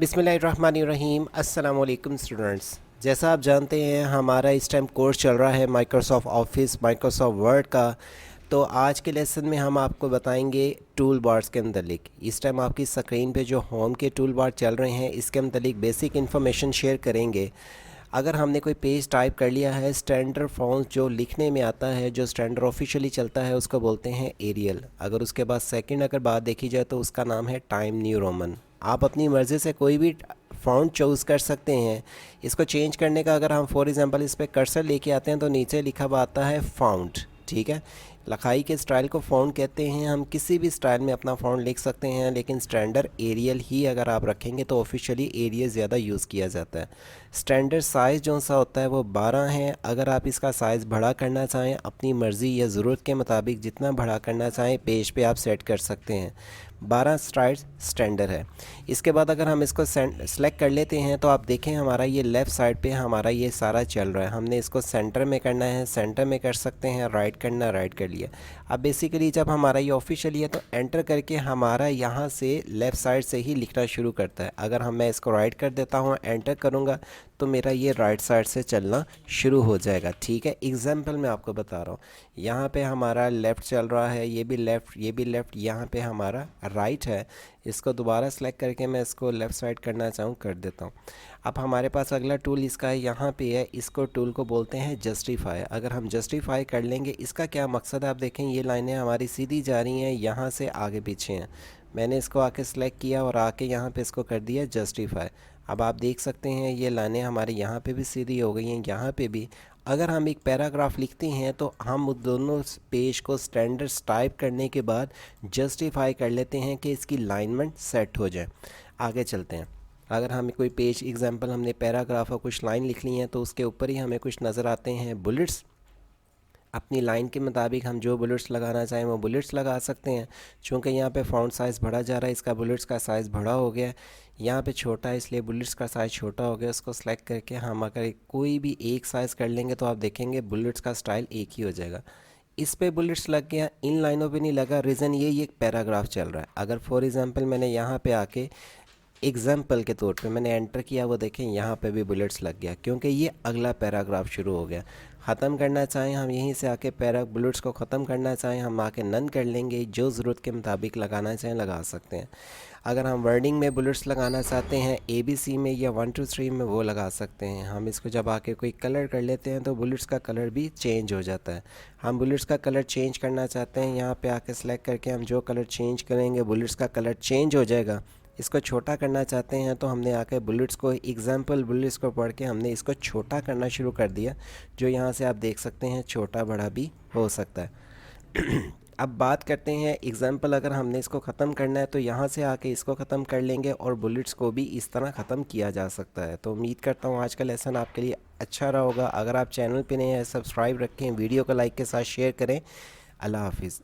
बिस्मिल्लाहिर्रहमानिर्रहीम। अस्सलाम वालेकुम स्टूडेंट्स। जैसा आप जानते हैं हमारा इस टाइम कोर्स चल रहा है माइक्रोसॉफ्ट ऑफिस माइक्रोसॉफ्ट वर्ड का। तो आज के लेसन में हम आपको बताएंगे टूल बार्स के मतलब। इस टाइम आपकी स्क्रीन पे जो होम के टूल बार चल रहे हैं इसके मतलब बेसिक इन्फॉर्मेशन शेयर करेंगे। अगर हमने कोई पेज टाइप कर लिया है, स्टैंडर्ड फॉन्ट जो लिखने में आता है, जो स्टैंडर्ड ऑफिशियली चलता है, उसको बोलते हैं एरियल। अगर उसके बाद सेकंड अगर बात देखी जाए तो उसका नाम है टाइम न्यू रोमन। आप अपनी मर्ज़ी से कोई भी फ़ॉन्ट चूज़ कर सकते हैं। इसको चेंज करने का अगर हम फॉर एग्ज़ाम्पल इस पर कर्सर लेके आते हैं तो नीचे लिखा हुआ आता है फ़ॉन्ट। ठीक है, लिखाई के स्टाइल को फ़ॉन्ट कहते हैं। हम किसी भी स्टाइल में अपना फ़ॉन्ट लिख सकते हैं, लेकिन स्टैंडर्ड एरियल ही अगर आप रखेंगे तो ऑफिशियली एरियल ज़्यादा यूज़ किया जाता है। स्टैंडर्ड साइज़ जो सा होता है वो 12 है। अगर आप इसका साइज़ बड़ा करना चाहें अपनी मर्ज़ी या ज़रूरत के मुताबिक जितना बड़ा करना चाहें पेज पे आप सेट कर सकते हैं। 12 साइज स्टैंडर्ड है। इसके बाद अगर हम इसको सेलेक्ट कर लेते हैं तो आप देखें हमारा ये लेफ़्ट साइड पे हमारा ये सारा चल रहा है। हमने इसको सेंटर में करना है, सेंटर में कर सकते हैं, राइट करना राइट कर लिया। अब बेसिकली जब हमारा ये ऑफिशियल है तो एंटर करके हमारा यहाँ से लेफ़्ट साइड से ही लिखना शुरू करता है। अगर मैं इसको राइट कर देता हूँ, एंटर करूँगा तो मेरा ये राइट साइड से चलना शुरू हो जाएगा। ठीक है, एग्जाम्पल मैं आपको बता रहा हूँ। यहाँ पे हमारा लेफ़्ट चल रहा है, ये भी लेफ़्ट, ये भी लेफ़्ट, यहाँ पे हमारा राइट है। इसको दोबारा सेलेक्ट करके मैं इसको लेफ़्ट साइड करना चाहूँ कर देता हूँ। अब हमारे पास अगला टूल इसका है, यहाँ पे है। इसको टूल को बोलते हैं जस्टिफाई। अगर हम जस्टिफाई कर लेंगे, इसका क्या मकसद है आप देखें, ये लाइनें हमारी सीधी जा रही हैं, यहाँ से आगे पीछे हैं। मैंने इसको आके सेलेक्ट किया और आके यहाँ पे इसको कर दिया जस्टिफाई। अब आप देख सकते हैं ये लाइनें हमारे यहाँ पे भी सीधी हो गई हैं, यहाँ पे भी। अगर हम एक पैराग्राफ लिखते हैं तो हम उस दोनों पेज को स्टैंडर्ड टाइप करने के बाद जस्टिफाई कर लेते हैं कि इसकी लाइनमेंट सेट हो जाए। आगे चलते हैं। अगर हमें कोई पेज एग्जांपल हमने पैराग्राफ और कुछ लाइन लिख ली हैं तो उसके ऊपर ही हमें कुछ नज़र आते हैं बुलेट्स। अपनी लाइन के मुताबिक हम जो बुलेट्स लगाना चाहें वो बुलेट्स लगा सकते हैं। चूँकि यहाँ पे फ़ॉन्ट साइज़ बढ़ा जा रहा है, इसका बुलेट्स का साइज़ बड़ा हो गया है, यहाँ पे छोटा है इसलिए बुलेट्स का साइज़ छोटा हो गया। उसको सेलेक्ट करके हम अगर कोई भी एक साइज़ कर लेंगे तो आप देखेंगे बुलेट्स का स्टाइल एक ही हो जाएगा। इस पे बुलेट्स लग गया, इन लाइनों पे नहीं लगा। रीज़न ये एक पैराग्राफ चल रहा है। अगर फॉर एग्ज़ाम्पल मैंने यहाँ पे आके एग्जाम्पल के तौर पे मैंने एंटर किया, वो देखें यहाँ पे भी बुलेट्स लग गया, क्योंकि ये अगला पैराग्राफ शुरू हो गया। ख़त्म करना चाहें हम यहीं से आके बुलेट्स को ख़त्म करना चाहें हम आके नन कर लेंगे। जो ज़रूरत के मुताबिक लगाना चाहें लगा सकते हैं। अगर हम वर्डिंग में बुलेट्स लगाना चाहते हैं ABC में या 1 2 3 में वो लगा सकते हैं। हम इसको जब आके कोई कलर कर लेते हैं तो बुलेट्स का कलर भी चेंज हो जाता है। हम बुलेट्स का कलर चेंज करना चाहते हैं, यहाँ पे आके सेलेक्ट करके हम जो कलर चेंज करेंगे बुलेट्स का कलर चेंज हो जाएगा। इसको छोटा करना चाहते हैं तो हमने आकर बुलेट्स को एग्जाम्पल बुलेट्स को पढ़ के हमने इसको छोटा करना शुरू कर दिया, जो यहाँ से आप देख सकते हैं छोटा बड़ा भी हो सकता है। अब बात करते हैं एग्जाम्पल। अगर हमने इसको ख़त्म करना है तो यहाँ से आके इसको ख़त्म कर लेंगे और बुलेट्स को भी इस तरह ख़त्म किया जा सकता है। तो उम्मीद करता हूँ आज का लेसन आपके लिए अच्छा रहा होगा। अगर आप चैनल पे नए हैं सब्सक्राइब रखें, वीडियो को लाइक के साथ शेयर करें। अल्लाह हाफिज़।